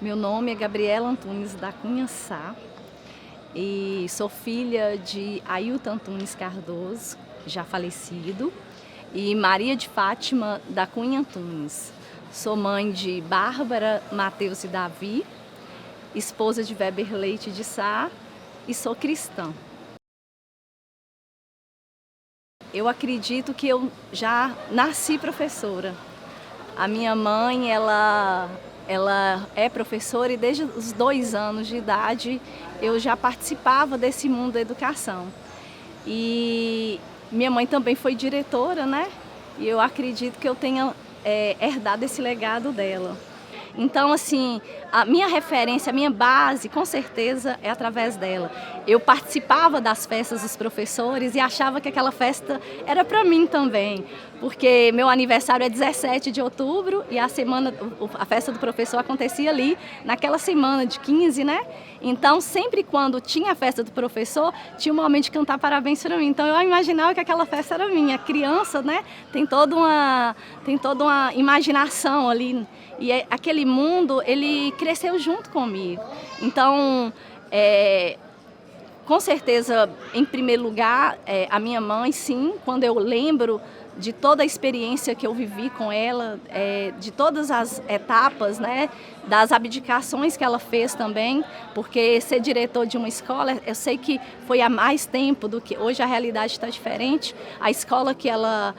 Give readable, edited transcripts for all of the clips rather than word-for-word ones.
Meu nome é Gabriela Antunes da Cunha Sá e sou filha de Ailton Antunes Cardoso, já falecido, e Maria de Fátima da Cunha Antunes. Sou mãe de Bárbara, Mateus e Davi, esposa de Weber Leite de Sá e sou cristã. Eu acredito que eu já nasci professora. A minha mãe, ela é professora e desde os 2 anos de idade eu já participava desse mundo da educação. E minha mãe também foi diretora, né? E eu acredito que eu tenha herdado esse legado dela. Então, assim, a minha referência, a minha base, com certeza, é através dela. Eu participava das festas dos professores e achava que aquela festa era para mim também, porque meu aniversário é 17 de outubro e a festa do professor acontecia ali, naquela semana de 15, né? Então, sempre quando tinha a festa do professor, tinha um momento de cantar parabéns para mim. Então, eu imaginava que aquela festa era minha. Criança, né? Tem toda uma imaginação ali. E aquele mundo, ele cresceu junto comigo. Então, com certeza, em primeiro lugar, a minha mãe, sim, quando eu lembro de toda a experiência que eu vivi com ela, de todas as etapas, né, das abdicações que ela fez também, porque ser diretor de uma escola, eu sei que foi há mais tempo do que hoje, a realidade está diferente. A escola que ela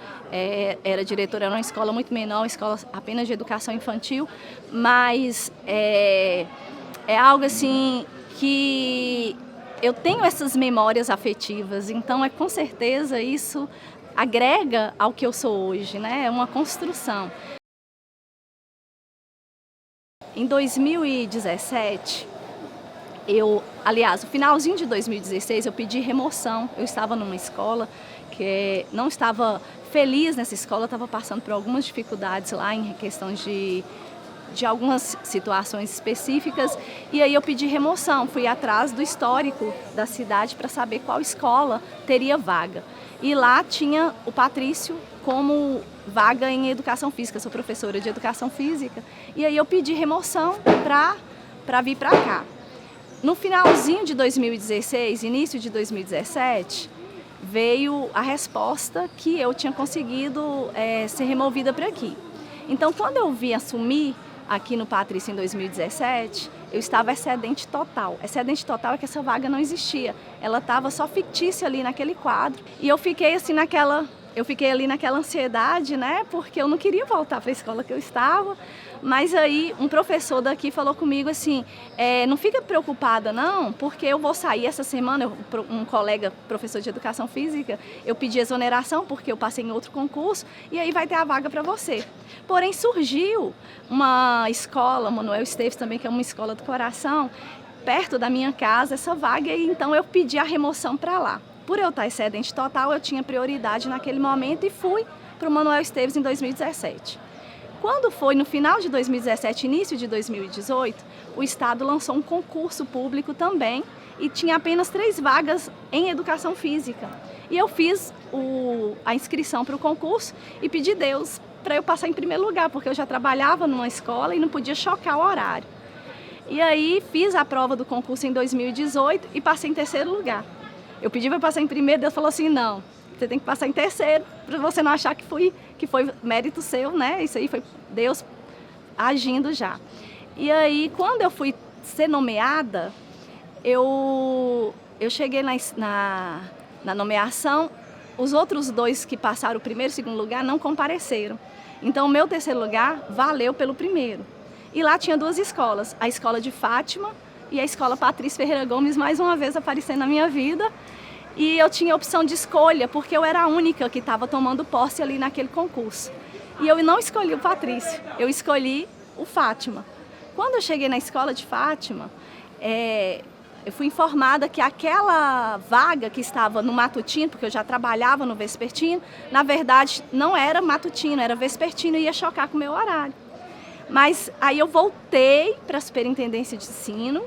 era diretora era uma escola muito menor, uma escola apenas de educação infantil, mas é algo assim que eu tenho essas memórias afetivas, então com certeza isso agrega ao que eu sou hoje, né? É uma construção. Em 2017, aliás, no finalzinho de 2016, eu pedi remoção. Eu estava numa escola que não estava feliz nessa escola, estava passando por algumas dificuldades lá em questões de algumas situações específicas, e aí eu pedi remoção, fui atrás do histórico da cidade para saber qual escola teria vaga. E lá tinha o Patrício como vaga em educação física, sou professora de educação física, e aí eu pedi remoção para vir para cá. No finalzinho de 2016, início de 2017, veio a resposta que eu tinha conseguido ser removida para aqui. Então, quando eu vim assumir aqui no Patrício em 2017, eu estava excedente total. Excedente total é que essa vaga não existia. Ela estava só fictícia ali naquele quadro. E eu fiquei assim ali naquela ansiedade, né? Porque eu não queria voltar para a escola que eu estava. Mas aí um professor daqui falou comigo assim, não fica preocupada não, porque eu vou sair essa semana, um colega professor de educação física, eu pedi exoneração porque eu passei em outro concurso e aí vai ter a vaga para você. Porém surgiu uma escola, Manuel Esteves também, que é uma escola do coração, perto da minha casa, essa vaga, e então eu pedi a remoção para lá. Por eu estar excedente total, eu tinha prioridade naquele momento e fui para o Manuel Esteves em 2017. Quando foi no final de 2017, início de 2018, o Estado lançou um concurso público também e tinha apenas 3 vagas em educação física. E eu fiz a inscrição para o concurso e pedi Deus para eu passar em primeiro lugar, porque eu já trabalhava numa escola e não podia chocar o horário. E aí fiz a prova do concurso em 2018 e passei em 3º lugar. Eu pedi para passar em primeiro, Deus falou assim, não, você tem que passar em 3º, para você não achar que foi mérito seu, né? Isso aí foi Deus agindo já. E aí, quando eu fui ser nomeada, eu cheguei na nomeação, os outros 2 que passaram o 1º e 2º lugar não compareceram. Então, o meu 3º lugar valeu pelo 1º. E lá tinha 2 escolas, a Escola de Fátima e a Escola Patrício Ferreira Gomes, mais uma vez aparecendo na minha vida. E eu tinha opção de escolha, porque eu era a única que estava tomando posse ali naquele concurso. E eu não escolhi o Patrício, eu escolhi o Fátima. Quando eu cheguei na escola de Fátima, eu fui informada que aquela vaga que estava no matutino, porque eu já trabalhava no vespertino, na verdade não era matutino, era vespertino e ia chocar com o meu horário. Mas aí eu voltei para a Superintendência de Ensino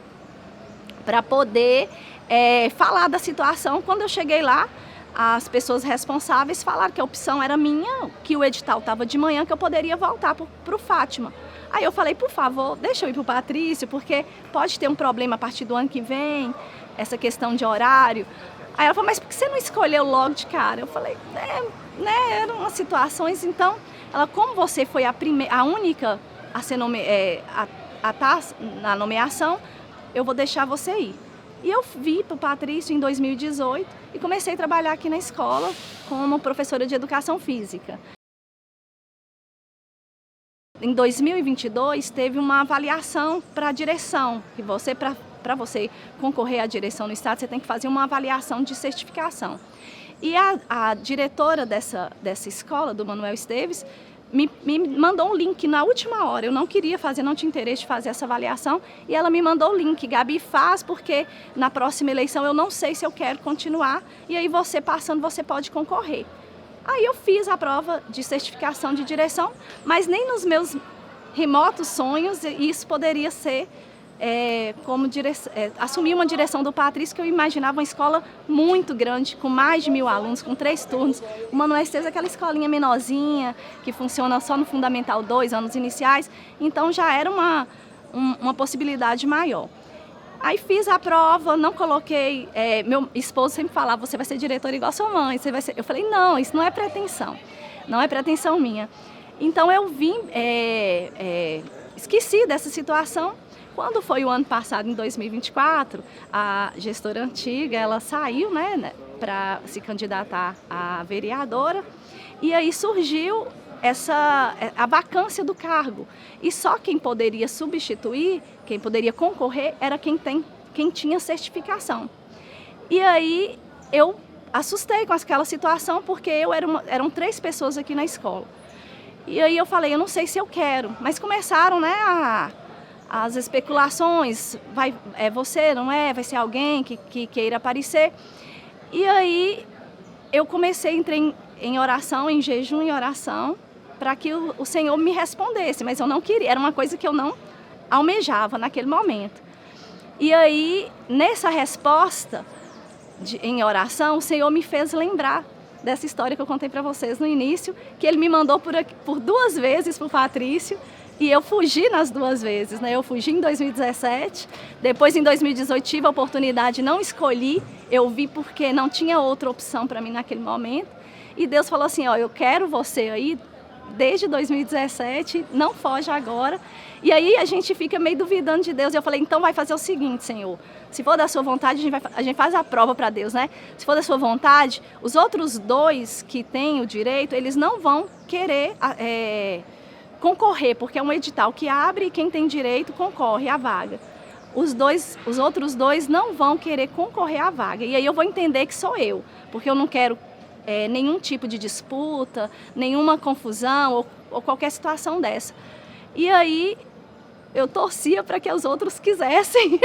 para poder falar da situação. Quando eu cheguei lá, as pessoas responsáveis falaram que a opção era minha, que o edital estava de manhã, que eu poderia voltar para o Fátima. Aí eu falei, por favor, deixa eu ir para o Patrício, porque pode ter um problema a partir do ano que vem, essa questão de horário. Aí ela falou, mas por que você não escolheu logo de cara? Eu falei, né, eram umas situações, então, ela, como você foi a única a ser estar na nomeação, eu vou deixar você ir. E eu vim para o Patrício em 2018 e comecei a trabalhar aqui na escola como professora de educação física. Em 2022 teve uma avaliação para a direção, que para você concorrer à direção no estado, você tem que fazer uma avaliação de certificação. E a diretora dessa escola, do Manuel Esteves, me mandou um link na última hora. Eu não queria fazer, não tinha interesse de fazer essa avaliação, e ela me mandou o link. Gabi, faz, porque na próxima eleição eu não sei se eu quero continuar, e aí você passando, você pode concorrer. Aí eu fiz a prova de certificação de direção, mas nem nos meus remotos sonhos isso poderia ser assumir uma direção do Patrício, que eu imaginava uma escola muito grande, com mais de 1000 alunos, com 3 turnos. O Manuel Esteves é aquela escolinha menorzinha, que funciona só no Fundamental 2, anos iniciais, então já era uma possibilidade maior. Aí fiz a prova, não coloquei, meu esposo sempre falava, você vai ser diretora igual a sua mãe, você vai ser... Eu falei, não, isso não é pretensão, não é pretensão minha. Então eu vim, esqueci dessa situação. Quando foi o ano passado, em 2024, a gestora antiga, ela saiu, né, para se candidatar a vereadora, e aí surgiu a vacância do cargo. E só quem poderia substituir, quem poderia concorrer, era quem tinha certificação. E aí eu assustei com aquela situação, porque eram 3 pessoas aqui na escola. E aí eu falei, eu não sei se eu quero, mas começaram, né, as especulações, você, não é? Vai ser alguém que queira aparecer. E aí eu entrei em oração, em jejum e oração, para que o Senhor me respondesse, mas eu não queria, era uma coisa que eu não almejava naquele momento. E aí, nessa resposta em oração, o Senhor me fez lembrar dessa história que eu contei para vocês no início, que Ele me mandou por 2 vezes para o Patrício, e eu fugi nas 2 vezes, né? Eu fugi em 2017, depois em 2018 tive a oportunidade, não escolhi, eu vi porque não tinha outra opção para mim naquele momento, e Deus falou assim, ó, eu quero você aí desde 2017, não foge agora. E aí a gente fica meio duvidando de Deus, e eu falei, então vai fazer o seguinte, Senhor, se for da sua vontade, a gente faz a prova para Deus, né? Se for da sua vontade, os outros 2 que têm o direito, eles não vão querer concorrer, porque é um edital que abre e quem tem direito concorre à vaga. Os outros 2 não vão querer concorrer à vaga. E aí eu vou entender que sou eu, porque eu não quero nenhum tipo de disputa, nenhuma confusão ou qualquer situação dessa. E aí eu torcia para que os outros quisessem,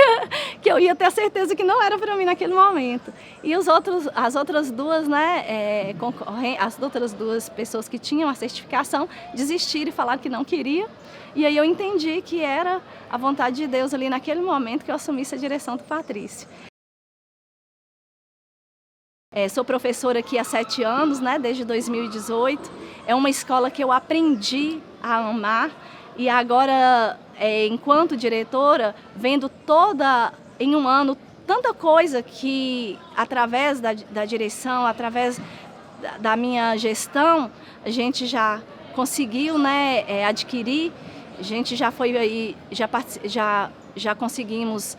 que eu ia ter a certeza que não era para mim naquele momento. E as outras 2, né, as outras 2 pessoas que tinham a certificação desistiram e falaram que não queriam. E aí eu entendi que era a vontade de Deus ali naquele momento que eu assumisse a direção do Patrício. Sou professora aqui há 7 anos, né, desde 2018. É uma escola que eu aprendi a amar, e agora, enquanto diretora, vendo em um ano, tanta coisa que, através da direção, através da minha gestão, a gente já conseguiu, né, adquirir. A gente já foi aí, já conseguimos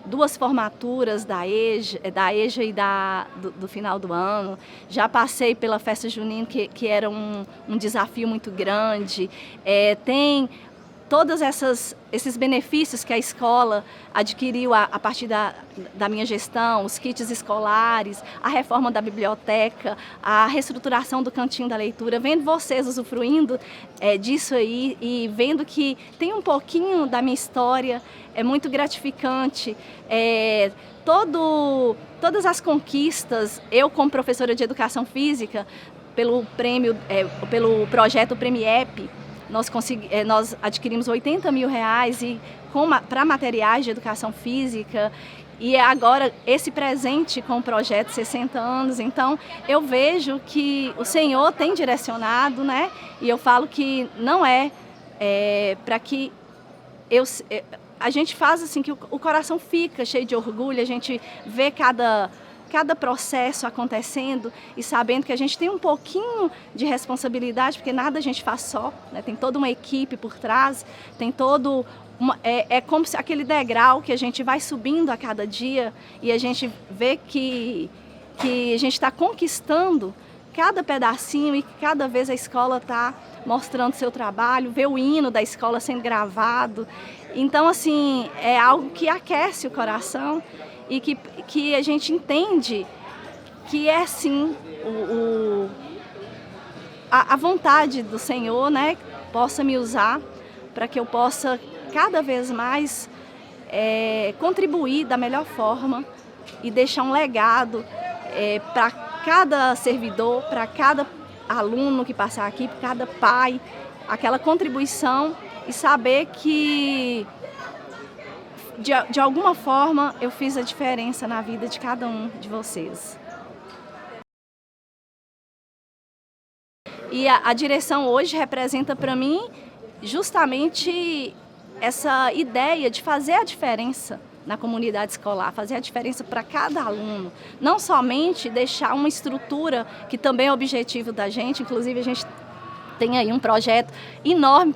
2 formaturas da EJA e do final do ano. Já passei pela festa junina, que era um desafio muito grande. Tem todos esses benefícios que a escola adquiriu a partir da minha gestão, os kits escolares, a reforma da biblioteca, a reestruturação do cantinho da leitura, vendo vocês usufruindo disso aí e vendo que tem um pouquinho da minha história, é muito gratificante. Todas as conquistas, eu como professora de educação física, pelo projeto Premiep, nós adquirimos R$80 mil para materiais de educação física, e agora esse presente com o projeto 60 anos. Então eu vejo que o Senhor tem direcionado, né? E eu falo que não é para que a gente faz assim que o coração fica cheio de orgulho, a gente vê cada processo acontecendo e sabendo que a gente tem um pouquinho de responsabilidade, porque nada a gente faz só, né? Tem toda uma equipe por trás, tem todo é como se aquele degrau que a gente vai subindo a cada dia e a gente vê que a gente está conquistando cada pedacinho e cada vez a escola está mostrando seu trabalho, vê o hino da escola sendo gravado. Então, assim, é algo que aquece o coração e que a gente entende que é, sim, a vontade do Senhor, né, possa me usar para que eu possa cada vez mais contribuir da melhor forma e deixar um legado para cada servidor, para cada aluno que passar aqui, para cada pai, aquela contribuição e saber que de alguma forma eu fiz a diferença na vida de cada um de vocês. E a direção hoje representa para mim justamente essa ideia de fazer a diferença na comunidade escolar, fazer a diferença para cada aluno, não somente deixar uma estrutura que também é objetivo da gente, inclusive a gente tem aí um projeto enorme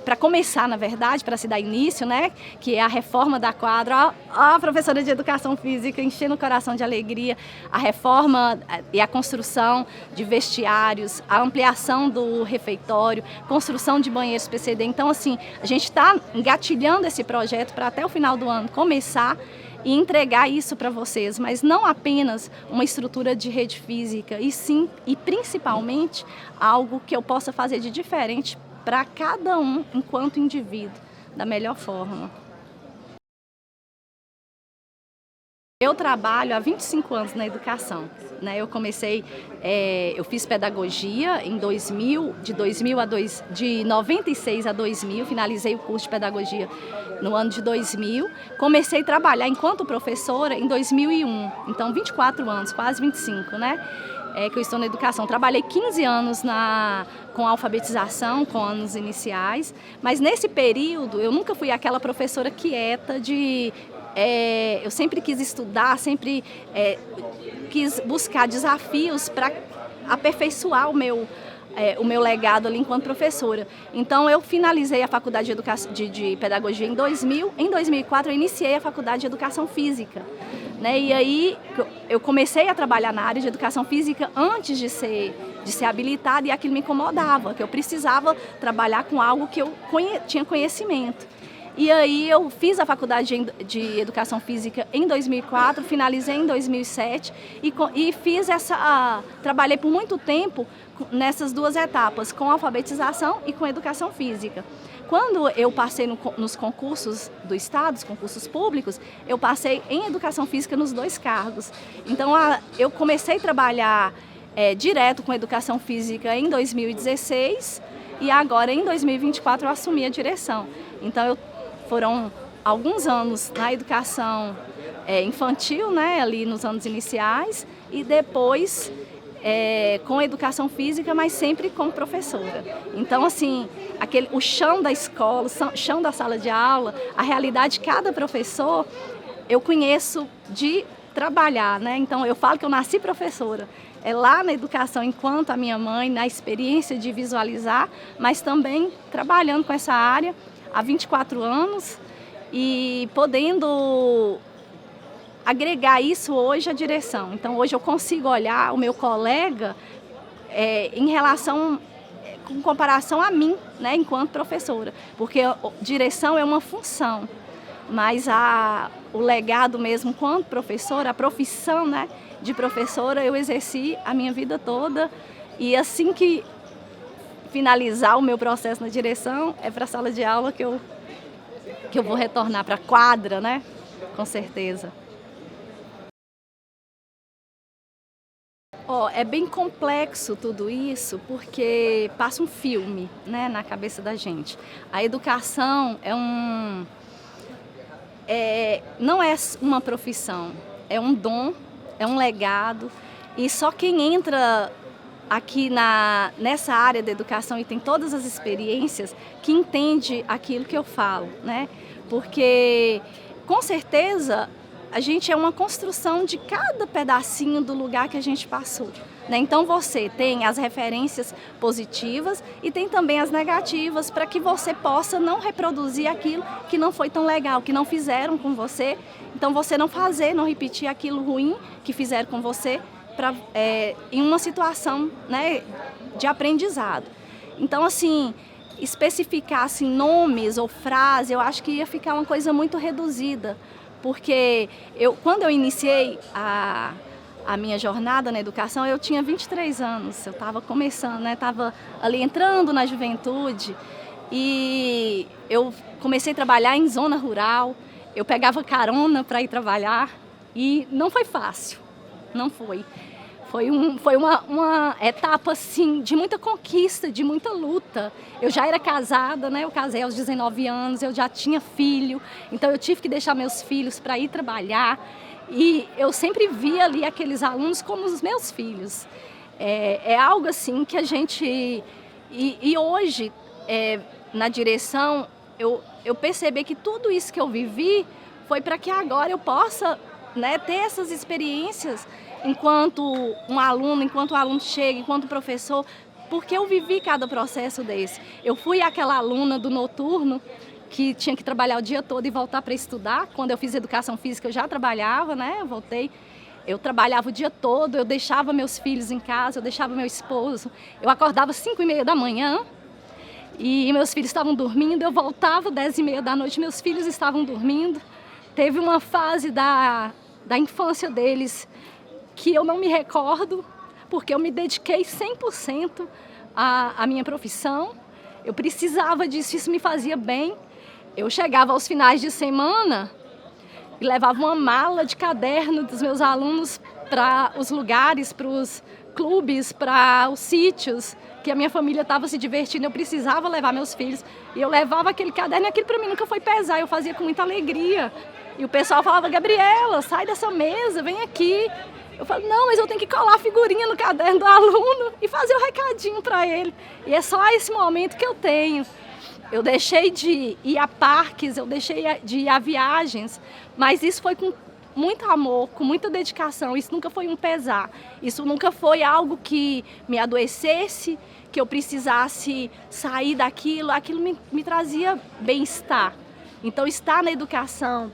para começar, na verdade, para se dar início, né? Que é a reforma da quadra. A professora de educação física enchendo o coração de alegria, a reforma e a construção de vestiários, a ampliação do refeitório, construção de banheiros PCD. Então, assim, a gente está engatilhando esse projeto para até o final do ano começar e entregar isso para vocês, mas não apenas uma estrutura de rede física, e sim, e principalmente, algo que eu possa fazer de diferente para cada um, enquanto indivíduo, da melhor forma. Eu trabalho há 25 anos na educação, né? Eu comecei, eu fiz pedagogia em 2000, de 96 a 2000, finalizei o curso de pedagogia no ano de 2000. Comecei a trabalhar enquanto professora em 2001, então 24 anos, quase 25, né? Que eu estou na educação. Trabalhei 15 anos com alfabetização, com anos iniciais, mas nesse período eu nunca fui aquela professora quieta eu sempre quis estudar, sempre quis buscar desafios para aperfeiçoar o meu legado ali enquanto professora. Então eu finalizei a faculdade de pedagogia em 2000, em 2004 eu iniciei a faculdade de educação física. Né? E aí eu comecei a trabalhar na área de educação física antes de ser habilitada, e aquilo me incomodava, que eu precisava trabalhar com algo que eu tinha conhecimento. E aí eu fiz a faculdade de educação física em 2004, finalizei em 2007 e trabalhei por muito tempo nessas duas etapas, com alfabetização e com educação física. Quando eu passei nos concursos do Estado, os concursos públicos, eu passei em educação física nos dois cargos. Então, eu comecei a trabalhar direto com educação física em 2016 e agora, em 2024, eu assumi a direção. Então, foram alguns anos na educação infantil, né, ali nos anos iniciais, e depois com educação física, mas sempre como professora. Então, assim, o chão da escola, o chão da sala de aula, a realidade de cada professor, eu conheço de trabalhar, né? Então, eu falo que eu nasci professora. É lá na educação, enquanto a minha mãe, na experiência de visualizar, mas também trabalhando com essa área há 24 anos e podendo agregar isso hoje à direção. Então, hoje eu consigo olhar o meu colega em relação, com comparação a mim, né, enquanto professora, porque a direção é uma função, mas o legado mesmo enquanto professora, a profissão, né, de professora, eu exerci a minha vida toda, e assim que finalizar o meu processo na direção, é para a sala de aula que eu vou retornar, para a quadra, né, com certeza. É bem complexo tudo isso, porque passa um filme, né, na cabeça da gente. A educação não é uma profissão, é um dom, é um legado, e só quem entra aqui nessa área da educação e tem todas as experiências, que entende aquilo que eu falo, né? Porque, com certeza, a gente é uma construção de cada pedacinho do lugar que a gente passou, né? Então você tem as referências positivas e tem também as negativas para que você possa não reproduzir aquilo que não foi tão legal, que não fizeram com você. Então você não repetir aquilo ruim que fizeram com você em uma situação, né, de aprendizado. Então, assim, especificar assim, nomes ou frases, eu acho que ia ficar uma coisa muito reduzida. Porque quando eu iniciei a minha jornada na educação, eu tinha 23 anos, eu estava começando, né? Estava ali entrando na juventude e eu comecei a trabalhar em zona rural, eu pegava carona para ir trabalhar e não foi fácil, não foi. Foi uma etapa assim, de muita conquista, de muita luta. Eu já era casada, né? Eu casei aos 19 anos, eu já tinha filho, então eu tive que deixar meus filhos para ir trabalhar. E eu sempre via ali aqueles alunos como os meus filhos. É algo assim que a gente... E hoje, na direção, eu percebi que tudo isso que eu vivi foi para que agora eu possa, né, ter essas experiências enquanto o aluno chega, enquanto professor, porque eu vivi cada processo desse. Eu fui aquela aluna do noturno que tinha que trabalhar o dia todo e voltar para estudar. Quando eu fiz educação física eu já trabalhava, né? Eu voltei, eu trabalhava o dia todo, eu deixava meus filhos em casa, eu deixava meu esposo. Eu acordava às 5h30 da manhã e meus filhos estavam dormindo, eu voltava às 10h30 da noite, meus filhos estavam dormindo. Teve uma fase da infância deles que eu não me recordo, porque eu me dediquei 100% à minha profissão. Eu precisava disso, isso me fazia bem. Eu chegava aos finais de semana e levava uma mala de caderno dos meus alunos para os lugares, para os clubes, para os sítios, que a minha família estava se divertindo. Eu precisava levar meus filhos e eu levava aquele caderno e aquilo para mim nunca foi pesar, eu fazia com muita alegria. E o pessoal falava: Gabriela, sai dessa mesa, vem aqui. Eu falo: não, mas eu tenho que colar a figurinha no caderno do aluno e fazer o recadinho para ele. E é só esse momento que eu tenho. Eu deixei de ir a parques, eu deixei de ir a viagens, mas isso foi com muito amor, com muita dedicação. Isso nunca foi um pesar. Isso nunca foi algo que me adoecesse, que eu precisasse sair daquilo. Aquilo me trazia bem-estar. Então, estar na educação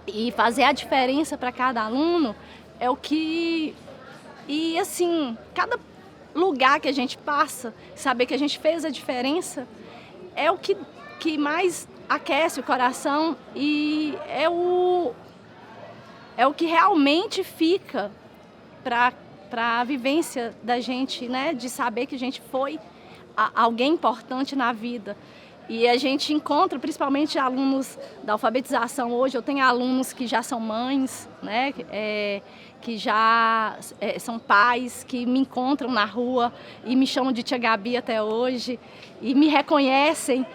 e fazer a diferença para cada aluno é o que... E assim, cada lugar que a gente passa, saber que a gente fez a diferença, é o que mais aquece o coração e é o que realmente fica para a vivência da gente, né? De saber que a gente foi alguém importante na vida. E a gente encontra principalmente alunos da alfabetização hoje. Eu tenho alunos que já são mães, né? Que já são pais, que me encontram na rua e me chamam de tia Gabi até hoje e me reconhecem.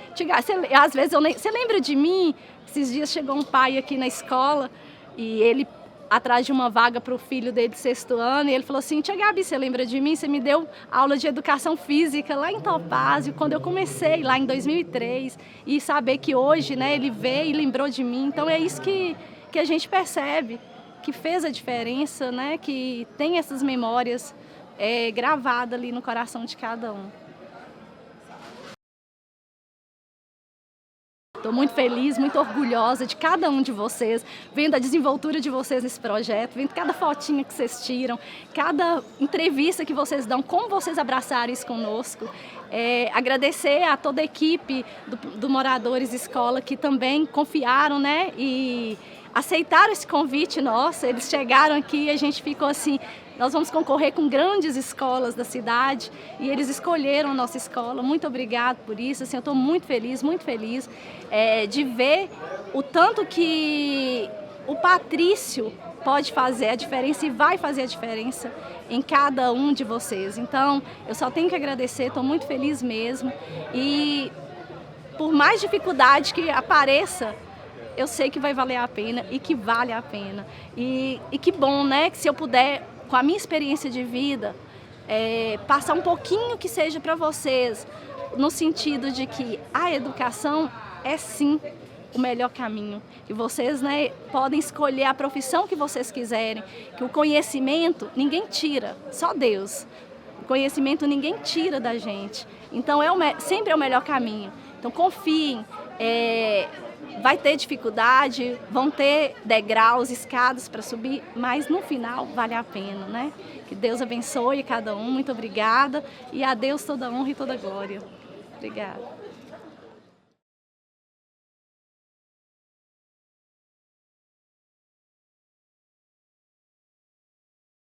Às vezes você lembra de mim? Esses dias chegou um pai aqui na escola e ele atrás de uma vaga para o filho dele de 6º ano, e ele falou assim: tia Gabi, você lembra de mim? Você me deu aula de educação física lá em Topázio, quando eu comecei lá em 2003, e saber que hoje, né, ele veio e lembrou de mim. Então é isso que a gente percebe, que fez a diferença, né, que tem essas memórias gravadas ali no coração de cada um. Estou muito feliz, muito orgulhosa de cada um de vocês, vendo a desenvoltura de vocês nesse projeto, vendo cada fotinha que vocês tiram, cada entrevista que vocês dão, como vocês abraçaram isso conosco. Agradecer a toda a equipe do Moradores Escola que também confiaram, né, e aceitaram esse convite nosso. Eles chegaram aqui e a gente ficou assim: nós vamos concorrer com grandes escolas da cidade e eles escolheram a nossa escola. Muito obrigado por isso. Assim, eu estou muito feliz de ver o tanto que o Patrício pode fazer a diferença e vai fazer a diferença em cada um de vocês. Então, eu só tenho que agradecer, estou muito feliz mesmo. E por mais dificuldade que apareça, eu sei que vai valer a pena e que vale a pena. E que bom, né, que se eu puder, com a minha experiência de vida, passar um pouquinho que seja para vocês, no sentido de que a educação é sim o melhor caminho. E vocês, né, podem escolher a profissão que vocês quiserem, que o conhecimento ninguém tira, só Deus. O conhecimento ninguém tira da gente. Então sempre é o melhor caminho. Então confiem, vai ter dificuldade, vão ter degraus, escadas para subir, mas no final vale a pena, né? Que Deus abençoe cada um, muito obrigada. E a Deus toda honra e toda glória. Obrigada.